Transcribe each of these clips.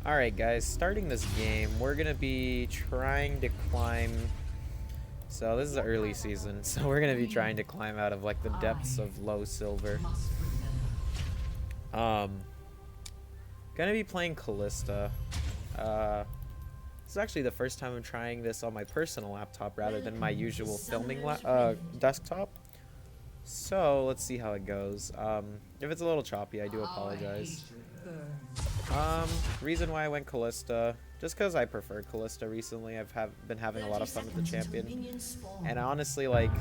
Alright guys, starting this game, we're gonna be trying to climb. So this is the early season, so we're gonna be trying to climb out of like the depths of low silver. Gonna be playing Kalista. This is actually the first time I'm trying this on my personal laptop rather than my usual filming desktop. So let's see how it goes. If it's a little choppy, I do apologize. Reason why I went Kalista, just because I preferred Kalista recently. I've been having a lot of fun with the champion, and honestly, like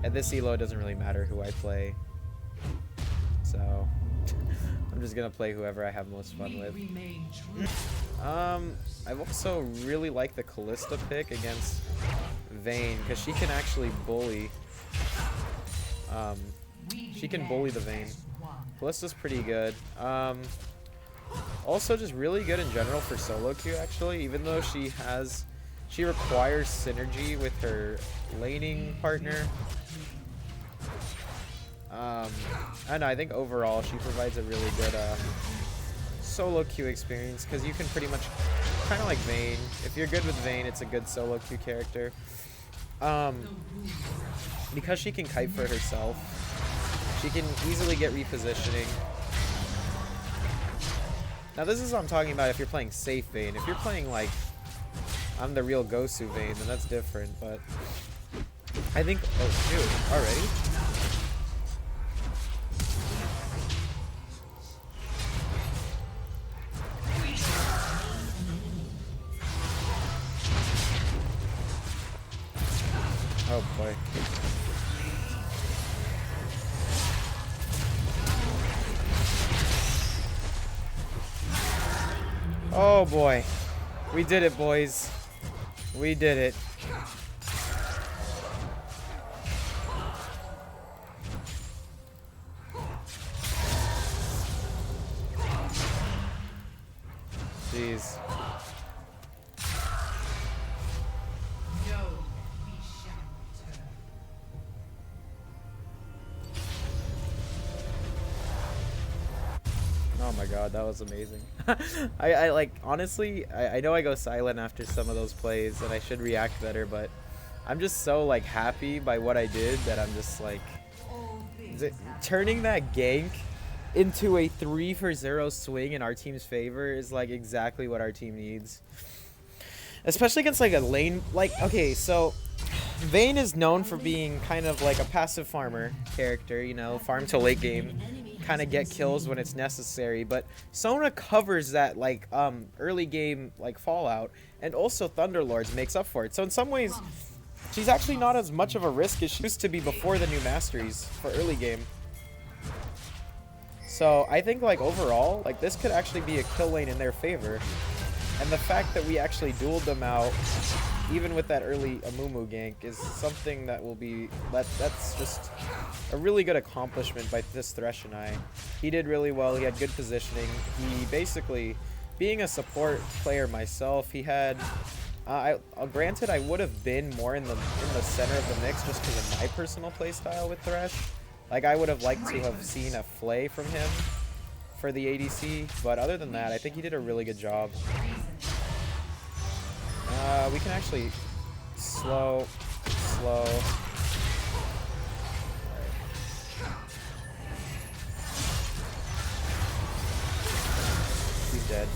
at this elo, it doesn't really matter who I play. So I'm just gonna play whoever I have most fun with. I've also really liked the Kalista pick against Vayne because she can actually bully. She can bully the Vayne. Kalista's pretty good. Also just really good in general for solo queue actually, even though she requires synergy with her laning partner. I don't know, I think overall she provides a really good solo queue experience because you can pretty much, kind of like Vayne, if you're good with Vayne, it's a good solo queue character. Because she can kite for herself, she can easily get repositioning. Now this is what I'm talking about if you're playing safe Vayne. If you're playing like I'm the real Gosu Vayne, then that's different, but I think, oh shoot, already? Oh boy. Oh boy. We did it, boys. We did it. Jeez. Oh my god, that was amazing. I like, honestly, I know I go silent after some of those plays and I should react better, but I'm just so like happy by what I did that I'm just like, turning that gank into a 3-for-0 swing in our team's favor is like exactly what our team needs. Especially against like a lane, like, okay, so Vayne is known for being kind of like a passive farmer character, you know, farm to late game, kind of get kills when it's necessary, but Sona covers that like early game like fallout, and also Thunderlords makes up for it. So in some ways, she's actually not as much of a risk as she used to be before the new masteries for early game. So I think like overall, like this could actually be a kill lane in their favor. And the fact that we actually dueled them out, even with that early Amumu gank, is something that will be, that's just a really good accomplishment by this Thresh and I. He did really well, he had good positioning. He basically, being a support player myself, he had, granted I would have been more in the center of the mix just because of my personal playstyle with Thresh. Like I would have liked to have seen a Flay from him for the ADC, but other than that, I think he did a really good job. We can actually slow. He's dead.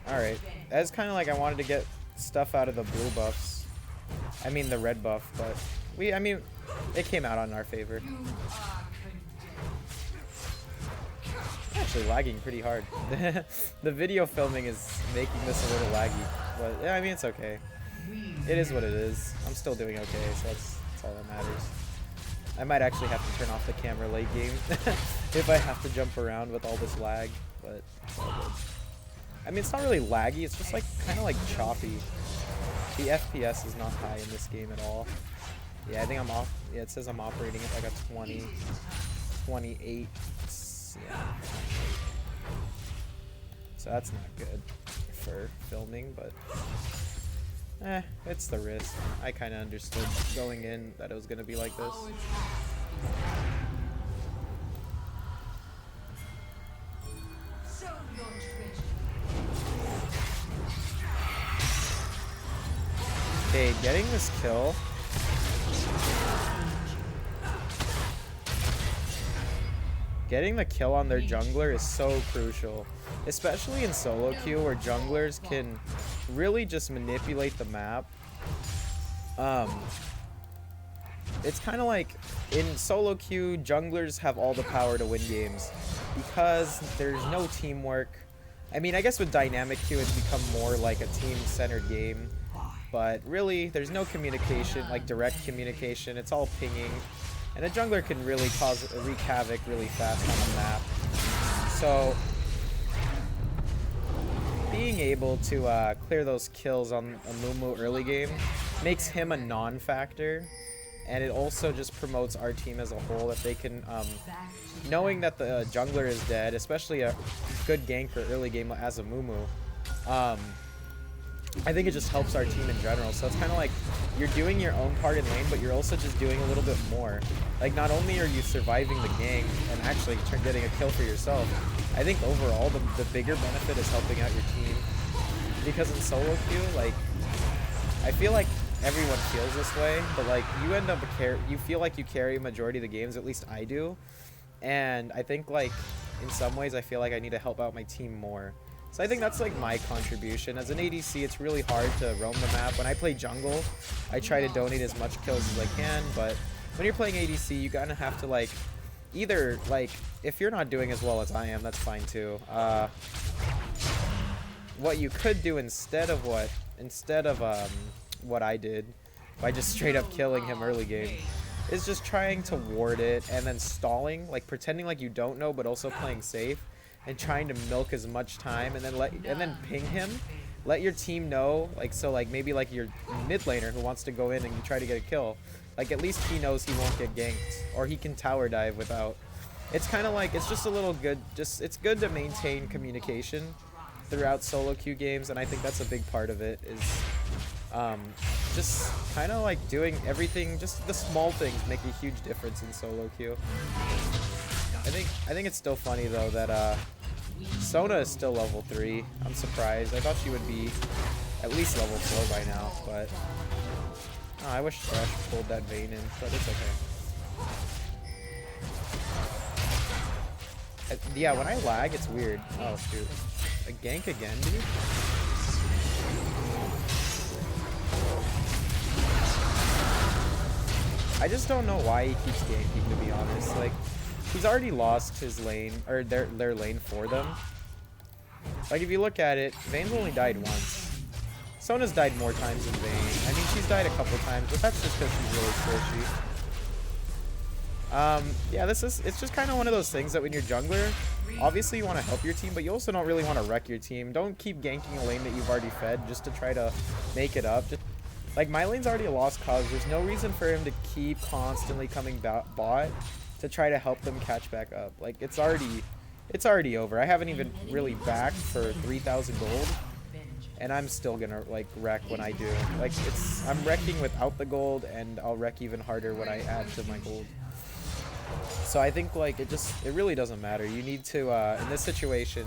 Alright, that's kind of like I wanted to get stuff out of the blue buffs. I mean the red buff, but I mean, it came out on our favor. Actually lagging pretty hard. The video filming is making this a little laggy, but yeah, I mean it's okay. It is what it is. I'm still doing okay, so that's all that matters. I might actually have to turn off the camera late game if I have to jump around with all this lag, but it's all good. I mean, it's not really laggy, it's just like kind of like choppy. The FPS is not high in this game at all. Yeah, I think I'm off. Yeah, it says I'm operating at like a 20, 28. Yeah. So that's not good for filming, but it's the risk. I kind of understood going in that it was going to be like this. Okay, getting this kill. Getting the kill on their jungler is so crucial, especially in solo queue where junglers can really just manipulate the map. It's kind of like in solo queue, junglers have all the power to win games because there's no teamwork. I mean, I guess with dynamic queue, it's become more like a team-centered game, but really, there's no communication, like direct communication. It's all pinging. And a jungler can really wreak havoc really fast on a map. So being able to clear those kills on Amumu early game makes him a non-factor, and it also just promotes our team as a whole if they can, knowing that the jungler is dead, especially a good ganker early game as Amumu. I think it just helps our team in general. So it's kind of like you're doing your own part in lane, but you're also just doing a little bit more. Like, not only are you surviving the gank and actually getting a kill for yourself, I think overall the bigger benefit is helping out your team. Because in solo queue, like, I feel like everyone feels this way, but like you end up you feel like you carry a majority of the games, at least I do. And I think like in some ways I feel like I need to help out my team more. So I think that's like my contribution. As an ADC, it's really hard to roam the map. When I play jungle, I try to donate as much kills as I can, but when you're playing ADC, you kind of have to like, either like, if you're not doing as well as I am, that's fine too. What you could do instead of what I did, by just straight up killing him early game, is just trying to ward it and then stalling, like pretending like you don't know, but also playing safe. And trying to milk as much time, and then ping him, let your team know, like, so like maybe like your mid laner who wants to go in and you try to get a kill, like at least he knows he won't get ganked, or he can tower dive without. It's kind of like, it's just a little good, it's good to maintain communication throughout solo queue games, and I think that's a big part of it, is just kind of like doing everything, just the small things make a huge difference in solo queue. I think it's still funny though that Sona is still level 3. I'm surprised. I thought she would be at least level 4 by now, but I wish Thresh pulled that Vayne in, but it's okay. Yeah, when I lag, it's weird. Oh shoot. A gank again, dude? I just don't know why he keeps ganking, to be honest. Like, he's already lost his lane, or their lane for them. Like, if you look at it, Vayne's only died once. Sona's died more times than Vayne. I mean, she's died a couple times, but that's just because she's really squishy. Yeah, it's just kind of one of those things that when you're jungler, obviously you want to help your team, but you also don't really want to wreck your team. Don't keep ganking a lane that you've already fed just to try to make it up. Like, my lane's already a lost cause. There's no reason for him to keep constantly coming bot to try to help them catch back up. Like, it's already over. I haven't even really backed for 3,000 gold, and I'm still gonna like wreck when I do. Like, I'm wrecking without the gold, and I'll wreck even harder when I add to my gold. So I think like it really doesn't matter. You need to in this situation,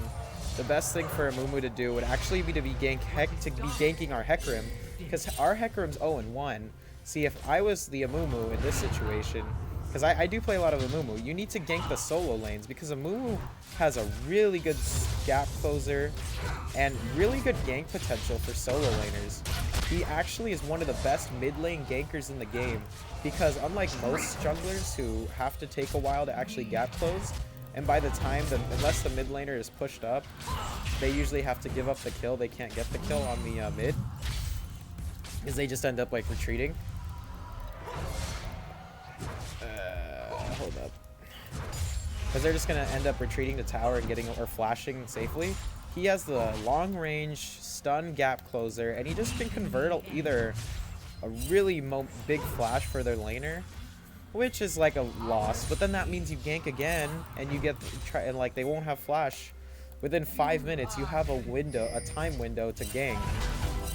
the best thing for Amumu to do would actually be to be ganking our Hecarim, because our Hecarim's 0-1. See, if I was the Amumu in this situation, because I do play a lot of Amumu, you need to gank the solo lanes, because Amumu has a really good gap closer and really good gank potential for solo laners. He actually is one of the best mid lane gankers in the game, because unlike most junglers who have to take a while to actually gap close, and by the time, unless the mid laner is pushed up, they usually have to give up the kill. They can't get the kill on the mid, because they just end up like retreating. Hold up. Because they're just going to end up retreating to tower and or flashing safely. He has the long range stun gap closer, and he just can convert either a really big flash for their laner, which is like a loss, but then that means you gank again and you get and like they won't have flash. Within 5 minutes you have a time window to gank.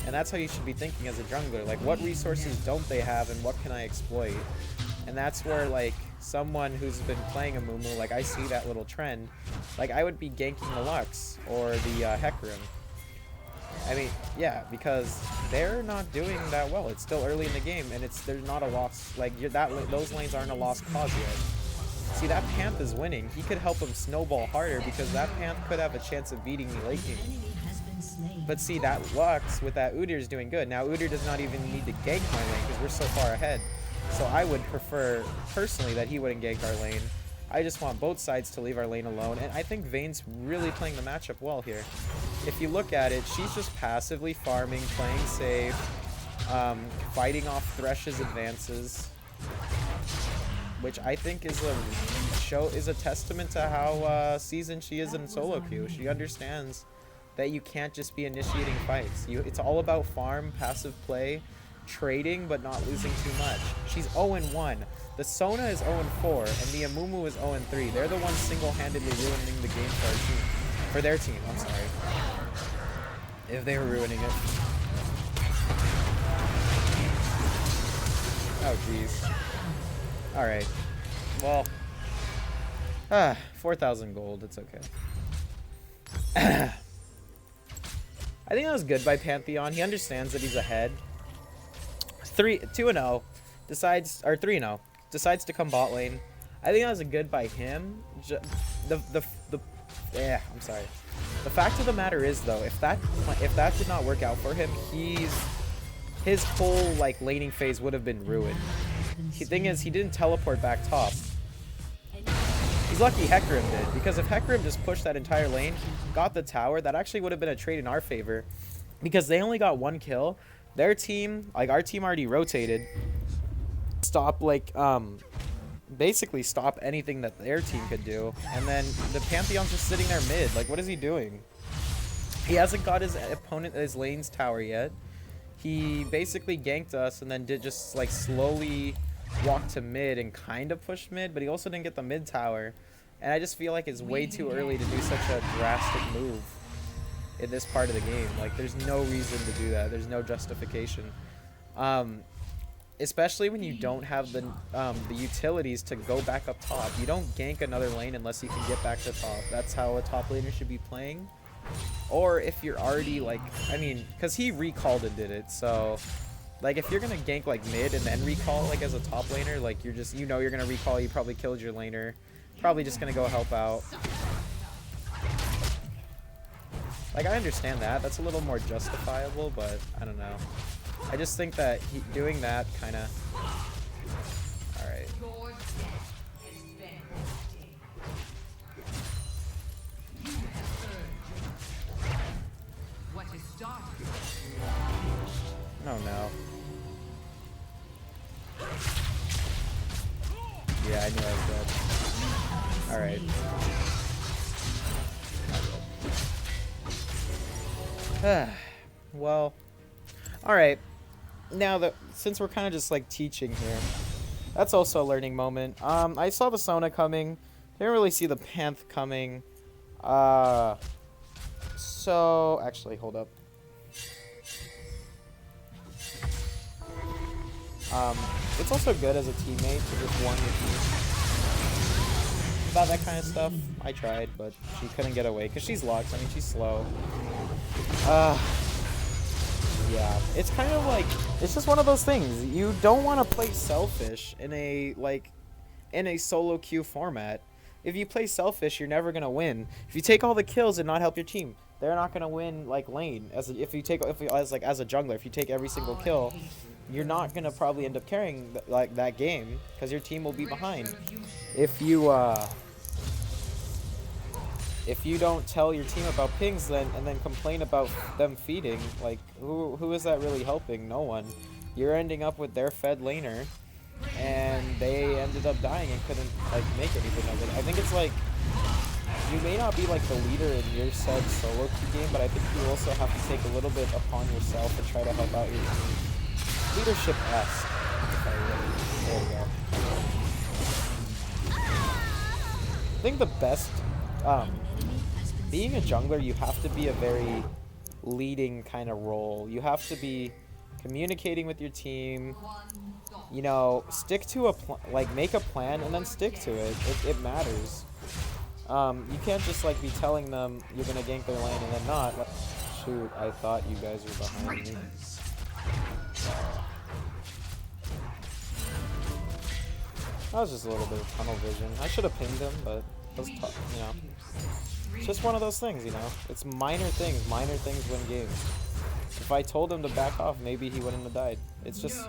And that's how you should be thinking as a jungler. Like, what resources don't they have and what can I exploit? And that's where, like, someone who's been playing Amumu, like, I see that little trend. Like, I would be ganking the Lux or the Hecarim. I mean, yeah, because they're not doing that well. It's still early in the game, and there's not a loss. Like those lanes aren't a lost cause yet. See, that Panth is winning. He could help him snowball harder because that Panth could have a chance of beating me late game. But see, that Lux with that Udyr is doing good. Now Udyr does not even need to gank my lane because we're so far ahead. So I would prefer personally that he wouldn't gank our lane. I just want both sides to leave our lane alone, and I think Vayne's really playing the matchup well here. If you look at it, she's just passively farming, playing safe, fighting off Thresh's advances, which I think is a testament to how seasoned she is in solo queue. She understands that you can't just be initiating fights. It's all about farm, passive play, trading, but not losing too much. She's 0-1. The Sona is 0-4, and the Amumu is 0-3. They're the ones single-handedly ruining the game for our team. For their team, I'm sorry. If they were ruining it. Oh, jeez. Alright. Well. 4,000 gold. It's okay. I think that was good by Pantheon. He understands that he's ahead. 2-0. Decides, or 3-0. Decides to come bot lane. I think that was a good by him. I'm sorry. The fact of the matter is, though, if that did not work out for him, his whole like laning phase would have been ruined. The thing is, he didn't teleport back top. He's lucky Hecarim did, because if Hecarim just pushed that entire lane, got the tower, that actually would have been a trade in our favor, because they only got 1 kill. Their team, like our team, already rotated. Stop basically stop anything that their team could do, and then the Pantheon's just sitting there mid. Like, what is he doing? He hasn't got his lane's tower yet. He basically ganked us and then did just like slowly walk to mid and kind of push mid, but he also didn't get the mid tower. And I just feel like it's way too early to do such a drastic move in this part of the game. Like, there's no reason to do that. There's no justification. Especially when you don't have the utilities to go back up top. You don't gank another lane unless you can get back to top. That's how a top laner should be playing. Or if you're already like, I mean, because he recalled and did it, so like if you're gonna gank like mid and then recall like as a top laner, like you're just, you're gonna recall, you probably killed your laner, probably just gonna go help out. Like, I understand that, that's a little more justifiable, but I don't know. I just think that doing that kind of... Alright. Oh no. Yeah, I knew I was dead. Alright. Well, alright. Now that, since we're kind of just like teaching here, that's also a learning moment. I saw the Sona coming, didn't really see the Panth coming. So actually, hold up. It's also good as a teammate to just warn your team about that kind of stuff. I tried, but she couldn't get away because she's Lux. I mean, she's slow. Yeah, it's kind of like, it's just one of those things. You don't want to play selfish in a solo queue format. If you play selfish, you're never gonna win. If you take all the kills and not help your team, they're not gonna win like lane. As a jungler, if you take every single kill, you're not gonna probably end up carrying like that game because your team will be behind. If you don't tell your team about pings and then complain about them feeding, like who is that really helping? No one. You're ending up with their fed laner, and they ended up dying and couldn't like make anything of it. I think it's like, you may not be like the leader in your said solo queue game, but I think you also have to take a little bit upon yourself and try to help out your team. Leadership-esque. There we go. I think the best, being a jungler, you have to be a very leading kind of role. You have to be communicating with your team, stick to make a plan and then stick to it. It matters. You can't just like be telling them you're gonna gank their lane and then not. shoot, I thought you guys were behind me. That was just a little bit of tunnel vision. I should have pinged him, but it was tough, you know. It's just one of those things, you know. It's minor things. Minor things win games. If I told him to back off, maybe he wouldn't have died. It's just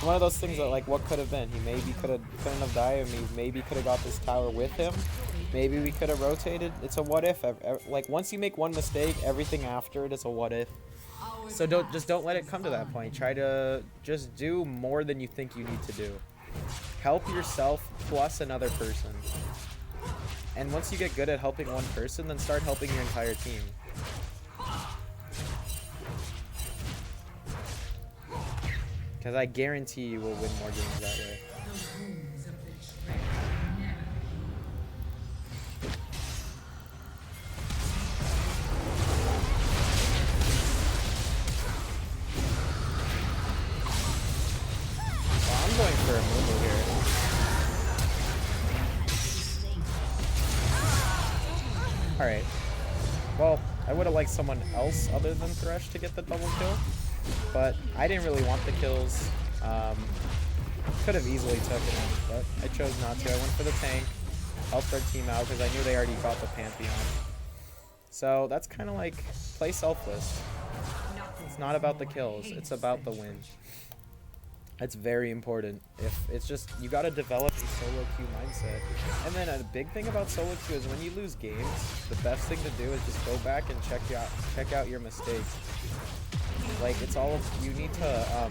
one of those things that, like, what could have been? He maybe couldn't have died, and he maybe could have got this tower with him. Maybe we could have rotated. It's a what if. Like, once you make one mistake, everything after it is a what if. So don't let it come to that point. Try to just do more than you think you need to do. Help yourself plus another person. And once you get good at helping one person, then start helping your entire team. Because I guarantee you will win more games that way. Well, I'm going for a Mumu here. Alright. Well, I would have liked someone else other than Thresh to get the double kill. But I didn't really want the kills. Could have easily taken it, but I chose not to. I went for the tank, helped our team out because I knew they already got the Pantheon. So that's kind of like play selfless. It's not about the kills, it's about the win. That's very important. If it's just, you got to develop a solo queue mindset. And then a big thing about solo queue is when you lose games, the best thing to do is just go back and check out your mistakes. Like, it's all, you need to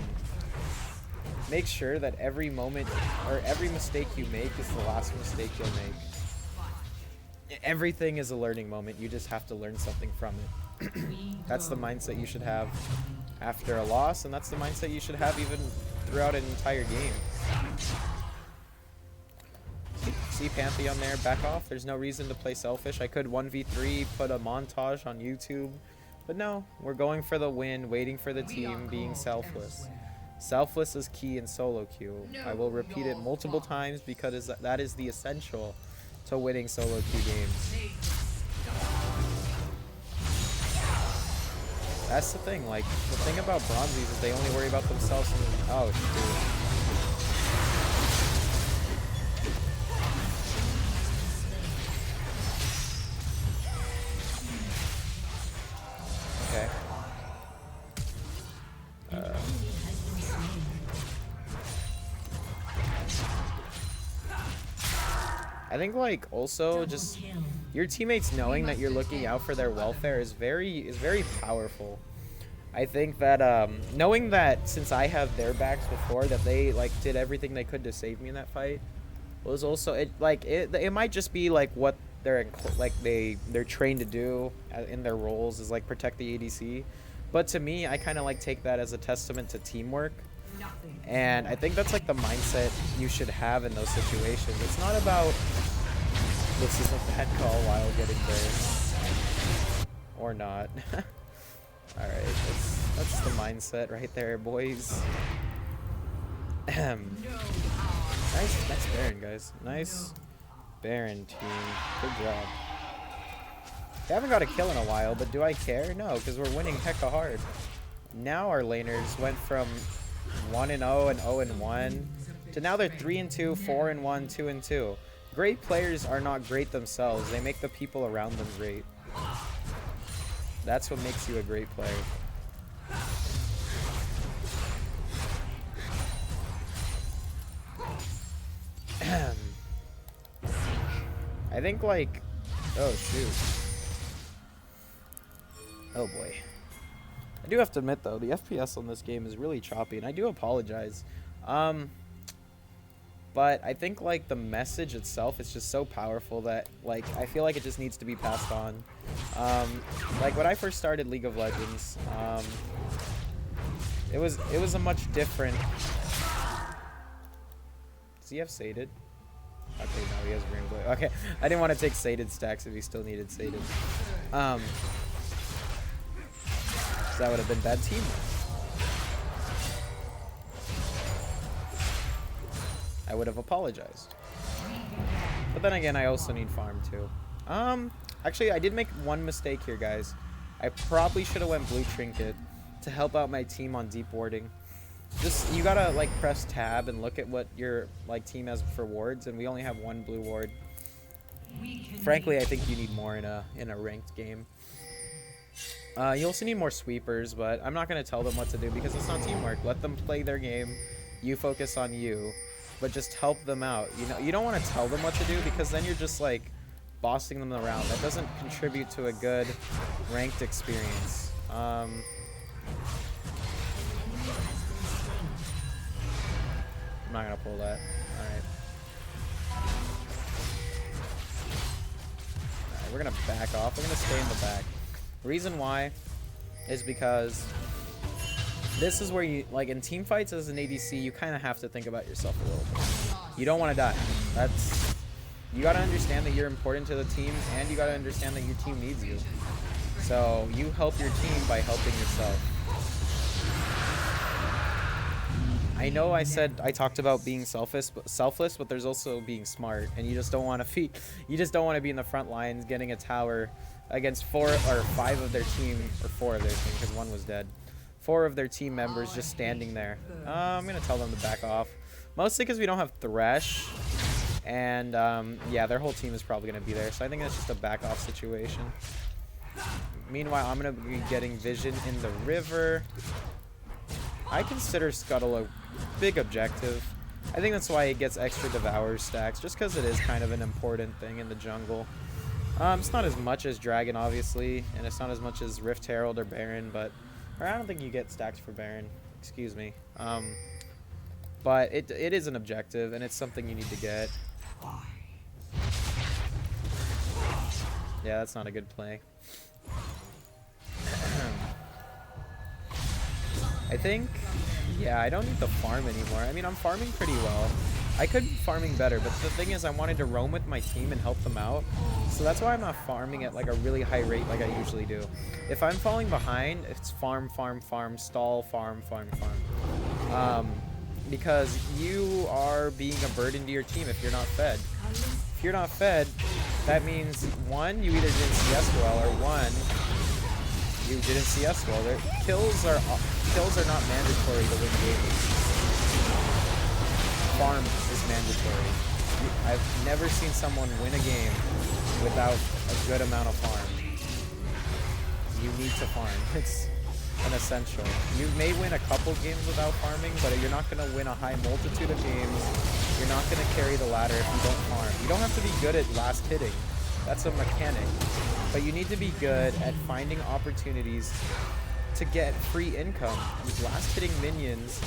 make sure that every moment or every mistake you make is the last mistake you'll make. Everything is a learning moment. You just have to learn something from it. That's the mindset you should have after a loss, and that's the mindset you should have even throughout an entire game. See Pantheon there, back off. There's no reason to play selfish. I could 1v3, put a montage on YouTube. But no, we're going for the win, waiting for the team, being selfless. Selfless is key in solo queue. I will repeat it multiple times because that is the essential to winning solo queue games. That's the thing, like, the thing about bronzies is they only worry about themselves and, oh, dude. Okay. I think, like, also just your teammates knowing that you're looking out for their welfare is very powerful. I think that knowing that since I have their backs before, that they like did everything they could to save me in that fight was also it might just be like what they're they're trained to do in their roles is like protect the ADC, but to me I kind of like take that as a testament to teamwork. And I think that's like the mindset you should have in those situations. It's not about this is a bad call while getting burned. Or not. Alright, that's the mindset right there, boys. Nice Baron, guys. Nice Baron team. Good job. They haven't got a kill in a while, but do I care? No, because we're winning hecka hard. Now our laners went from 1-0 and 0-1 to now they're 3-2, 4-1, 2-2. Great players are not great themselves. They make the people around them great. That's what makes you a great player. I think like, oh shoot. Oh boy. I do have to admit though, the FPS on this game is really choppy, and I do apologize. But I think like the message itself is just so powerful that like I feel like it just needs to be passed on. Like when I first started League of Legends, it was a much different. Does he have sated? Okay, no, he has Green Blade. Okay, I didn't want to take sated stacks if he still needed sated. That would have been bad teamwork. I would have apologized. But then again, I also need farm too. Actually, I did make one mistake here, guys. I probably should have went blue trinket to help out my team on deep warding. Just, you gotta like press tab and look at what your like team has for wards, and we only have 1 blue ward. Frankly, I think you need more in a ranked game. You also need more sweepers, but I'm not gonna tell them what to do because it's not teamwork. Let them play their game. You focus on you, but just help them out. You know, you don't want to tell them what to do because then you're just like bossing them around. That doesn't contribute to a good ranked experience. I'm not gonna pull that. Alright. Alright, we're gonna back off. We're gonna stay in the back. The reason why is because this is where you, like in team fights as an ADC, you kind of have to think about yourself a little bit. You don't want to die. You got to understand that you're important to the team, and you got to understand that your team needs you. So you help your team by helping yourself. I know I talked about being selfless, but there's also being smart, and you just don't want to be in the front lines getting a tower against 4 or 5 of their team, or 4 of their team, because 1 was dead. 4 of their team members just standing there. I'm gonna tell them to back off, mostly because we don't have Thresh, and yeah, their whole team is probably gonna be there, so I think that's just a back off situation. Meanwhile, I'm gonna be getting vision in the river. I consider Scuttle a big objective. I think that's why it gets extra Devour stacks, just because it is kind of an important thing in the jungle. It's not as much as Dragon, obviously, and it's not as much as Rift Herald or Baron, but I don't think you get stacks for Baron. Excuse me. But it is an objective, and it's something you need to get. Yeah, that's not a good play. I think, yeah, I don't need to farm anymore. I mean, I'm farming pretty well. I could be farming better, but the thing is I wanted to roam with my team and help them out. So that's why I'm not farming at like a really high rate like I usually do. If I'm falling behind, it's farm, farm, farm, stall, farm, farm, farm. Because you are being a burden to your team if you're not fed. If you're not fed, that means 1, you either didn't CS well, or 1, you didn't CS well. Kills are not mandatory to win games. Farm is mandatory. I've never seen someone win a game without a good amount of farm. You need to farm. It's an essential. You may win a couple games without farming, but you're not going to win a high multitude of games. You're not going to carry the ladder if you don't farm. You don't have to be good at last hitting. That's a mechanic. But you need to be good at finding opportunities to get free income. These last hitting minions,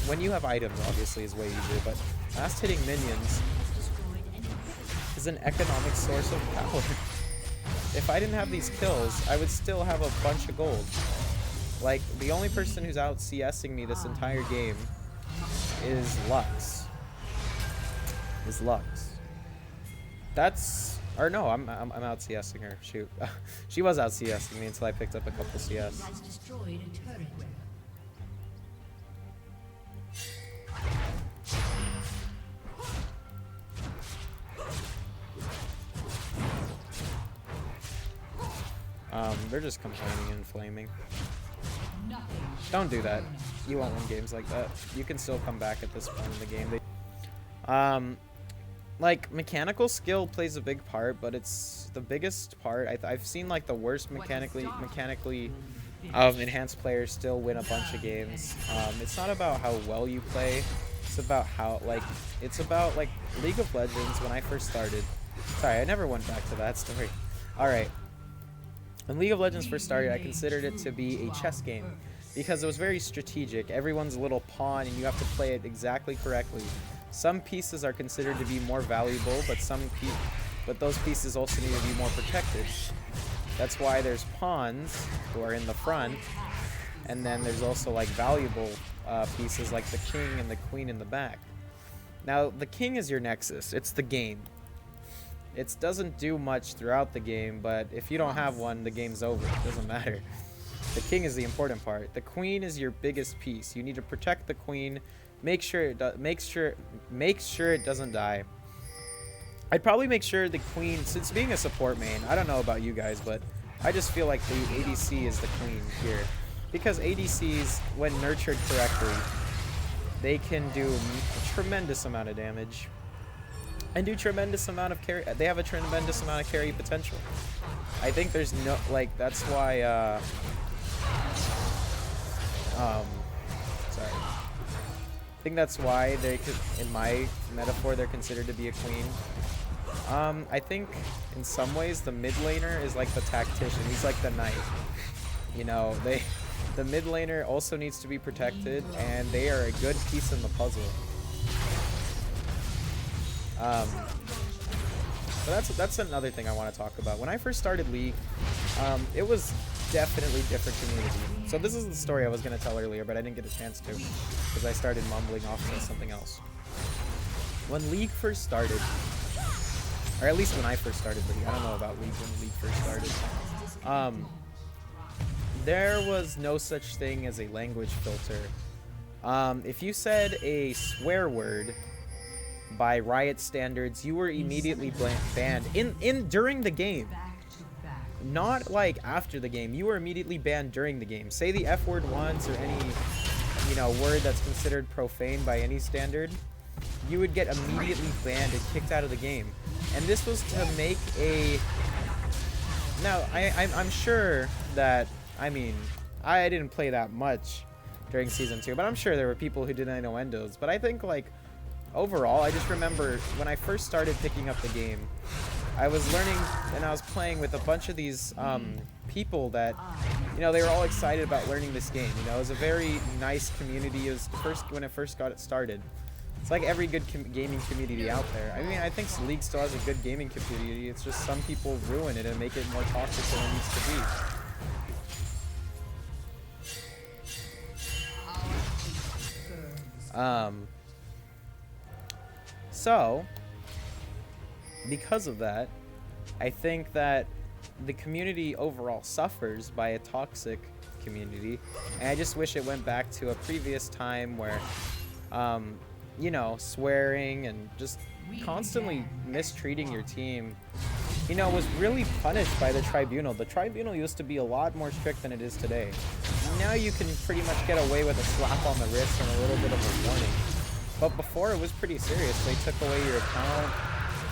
when you have items, obviously is way easier, but last hitting minions is an economic source of power. If I didn't have these kills, I would still have a bunch of gold. Like, the only person who's out CSing me this entire game is Lux. That's, or no, I'm out CSing her. Shoot. She was out CSing me until I picked up a couple CS. They're just complaining and flaming. Don't do that. You won't win games like that. You can still come back at this point in the game. Like, mechanical skill plays a big part, but it's the biggest part. I've seen like the worst mechanically enhanced players still win a bunch of games. It's not about how well you play. It's about how, like, League of Legends when I first started. Sorry, I never went back to that story. Alright. When League of Legends first started, I considered it to be a chess game because it was very strategic. Everyone's a little pawn and you have to play it exactly correctly. Some pieces are considered to be more valuable, but those pieces also need to be more protected. That's why there's pawns who are in the front, and then there's also like valuable pieces like the king and the queen in the back. Now, the king is your nexus. It's the game. It doesn't do much throughout the game, but if you don't have one, the game's over. It doesn't matter. The king is the important part. The queen is your biggest piece. You need to protect the queen. Make sure it doesn't die. I'd probably make sure the queen, since being a support main, I don't know about you guys, but I just feel like the ADC is the queen here. Because ADCs, when nurtured correctly, they can do a tremendous amount of damage. And do tremendous amount of carry. They have a tremendous amount of carry potential. I think there's no, like, that's why, sorry. I think that's why they could, in my metaphor, they're considered to be a queen. I think in some ways the mid laner is like the tactician. He's like the knight. You know, the mid laner also needs to be protected, and they are a good piece in the puzzle. So that's another thing I want to talk about. When I first started League, it was definitely different community. So this is the story I was going to tell earlier, but I didn't get a chance to because I started mumbling off into something else. When League first started, or at least when I first started League, I don't know about League when League first started, there was no such thing as a language filter. If you said a swear word by Riot standards, you were immediately banned during the game. Not like after the game. You were immediately banned during the game. Say the F word once or any, you know, word that's considered profane by any standard, you would get immediately banned and kicked out of the game. And this was to make a... Now, I'm sure that, I mean, I didn't play that much during Season 2, but I'm sure there were people who did innuendos. But I think, like, overall, I just remember when I first started picking up the game, I was learning and I was playing with a bunch of these people that, you know, they were all excited about learning this game. You know, it was a very nice community. It was when it first got it started. It's like every good gaming community out there. I mean, I think League still has a good gaming community. It's just some people ruin it and make it more toxic than it needs to be. So, because of that, I think that the community overall suffers by a toxic community, and I just wish it went back to a previous time where, you know, swearing and just constantly mistreating your team, you know, was really punished by the tribunal. The tribunal used to be a lot more strict than it is today. Now you can pretty much get away with a slap on the wrist and a little bit of a warning. But before, it was pretty serious. They took away your account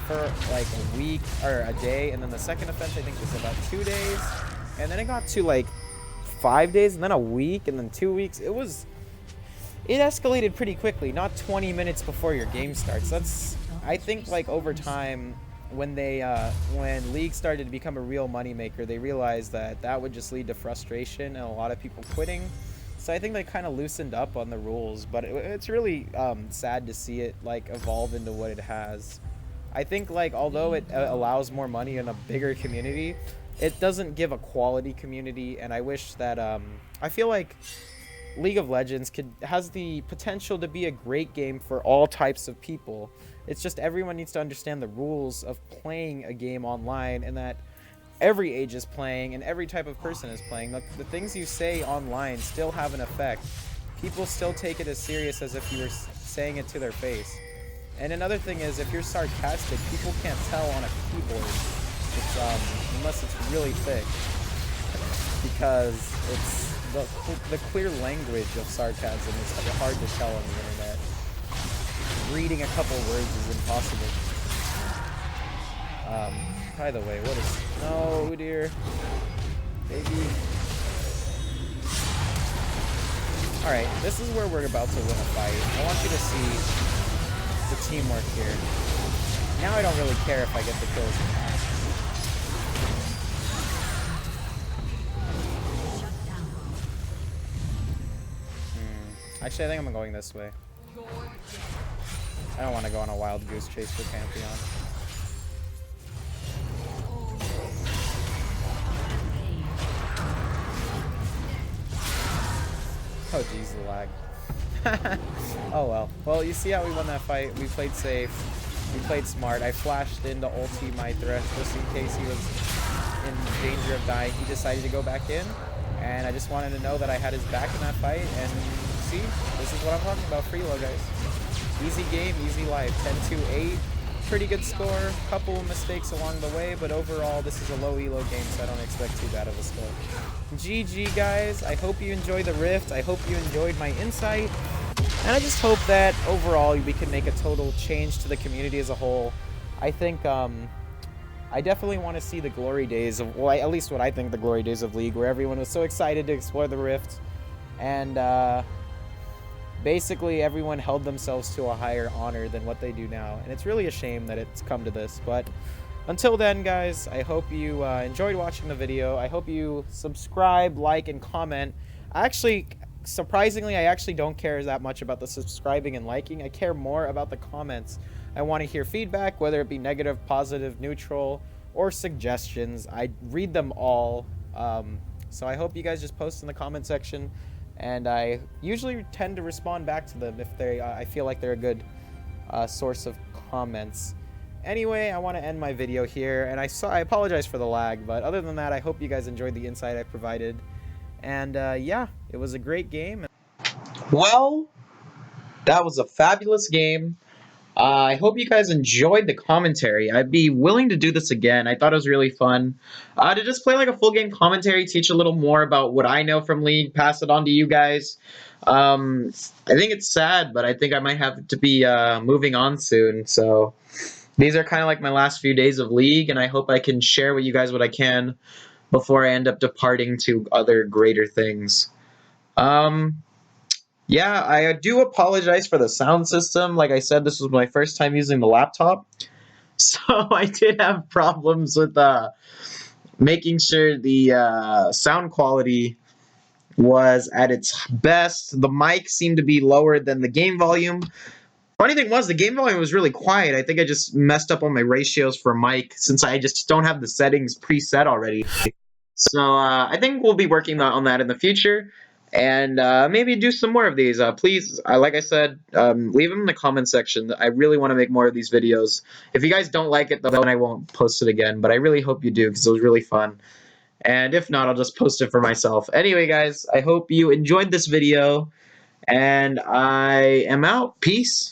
for like a week or a day, and then the second offense I think was about 2 days, and then it got to like 5 days, and then a week, and then 2 weeks. It escalated pretty quickly, not 20 minutes before your game starts. That's, I think, like over time, when League started to become a real moneymaker, they realized that that would just lead to frustration and a lot of people quitting. So I think they kind of loosened up on the rules, but it's really sad to see it like evolve into what it has. I think, like, although it allows more money in a bigger community, it doesn't give a quality community, and I wish that I feel like League of Legends has the potential to be a great game for all types of people. It's just everyone needs to understand the rules of playing a game online, and that every age is playing and every type of person is playing. The things you say online still have an effect. People still take it as serious as if you were saying it to their face. And another thing is, if you're sarcastic, people can't tell on a keyboard, unless it's really thick, because it's the clear language of sarcasm is hard to tell on the internet. Reading a couple words is impossible. By the way, what is... No, dear. Baby. Alright, this is where we're about to win a fight. I want you to see the teamwork here. Now I don't really care if I get the kills. Actually, I think I'm going this way. I don't want to go on a wild goose chase for Pantheon. Oh jeez, the lag. Oh well. Well, you see how we won that fight. We played safe. We played smart. I flashed into ulti my Thresh just in case he was in danger of dying. He decided to go back in, and I just wanted to know that I had his back in that fight. And see, this is what I'm talking about. Free low, guys. Easy game, easy life. 10-2-8. pretty good score. A couple of mistakes along the way, but overall, this is a low elo game, so I don't expect too bad of a score. GG, guys. I hope you enjoyed the Rift. I hope you enjoyed my insight. And I just hope that overall we can make a total change to the community as a whole. I think I definitely want to see the glory days of, well, at least what I think the glory days of League, where everyone was so excited to explore the Rift, and basically everyone held themselves to a higher honor than what they do now. And it's really a shame that it's come to this. But until then, guys, I hope you enjoyed watching the video. I hope you subscribe, like, and comment. Surprisingly, I actually don't care that much about the subscribing and liking. I care more about the comments. I want to hear feedback, whether it be negative, positive, neutral, or suggestions. I read them all. So I hope you guys just post in the comment section, and I usually tend to respond back to them if I feel like they're a good source of comments. Anyway, I want to end my video here, and I apologize for the lag, but other than that, I hope you guys enjoyed the insight I provided. And yeah, it was a great game. Well, that was a fabulous game. I hope you guys enjoyed the commentary. I'd be willing to do this again. I thought it was really fun to just play like a full game commentary, teach a little more about what I know from League, pass it on to you guys. I think it's sad, but I think I might have to be moving on soon. So these are kind of like my last few days of League, and I hope I can share with you guys what I can before I end up departing to other greater things. Yeah, I do apologize for the sound system. Like I said, this was my first time using the laptop. So I did have problems with making sure the sound quality was at its best. The mic seemed to be lower than the game volume. Funny thing was, the game volume was really quiet. I think I just messed up on my ratios for mic since I just don't have the settings preset already. So I think we'll be working on that in the future, and maybe do some more of these. Please, like I said, leave them in the comment section. I really want to make more of these videos. If you guys don't like it, though, then I won't post it again, but I really hope you do because it was really fun. And if not, I'll just post it for myself. Anyway, guys, I hope you enjoyed this video, and I am out. Peace.